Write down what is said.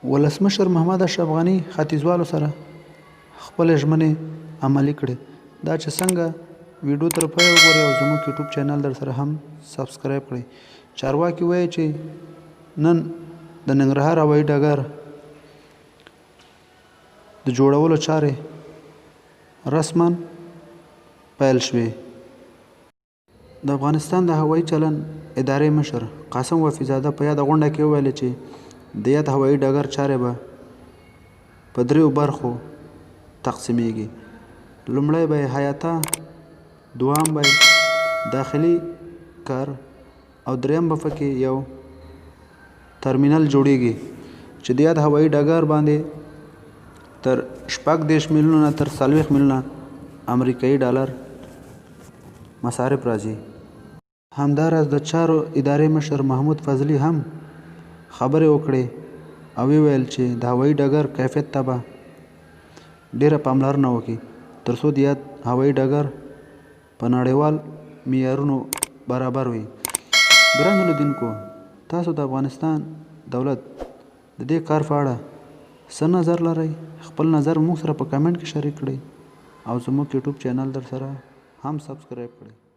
ولسمشر محمد اشرف غني ختیځوالو سره خپل ژمنې عملي کړې. دا چې څنګه ویډیو تر پایه وګورئ او زموږ یوټیوب چینل در سره هم سبسکرایب کړئ. چارواکي وایي چې نن د ننګرهار هوایي ډګر د جوړولو چارې رسما پیل شوې. د افغانستان د هوایي چلن ادارې مشر قاسم وفیزاده په یاده غونډه کې وویل چې د یاد هوایي ډګر چارې به په 3 برخو تقسیمیږي. لومړی به حیاته، دوام به داخلي کار او دریم به پکې یو ترمینل جوړیږي چې د یاد هوایي ډګر باندې تر 30 میلیونه نه تر 40 میلیونه امریکایي ډالر مصارف راځي. همداراز د چارو ادارې مشر محمود فضلي هم خبرې وکړې او ویل چې د هوایي ډګر کیفیت ته به ډیره پاملرنه وکړي ترڅو د یاد هوایي ډګر په نړیوال معیارونو برابر وي. ګرانو لیدونکو، تاسو د افغانستان دولت د دې کار په اړه څه نظر لرئ؟ خپل نظر موږ سره په کمنټ کې شریک کړئ او زموږ یوټیوب چینل در سره هم سبسکرایب کړئ.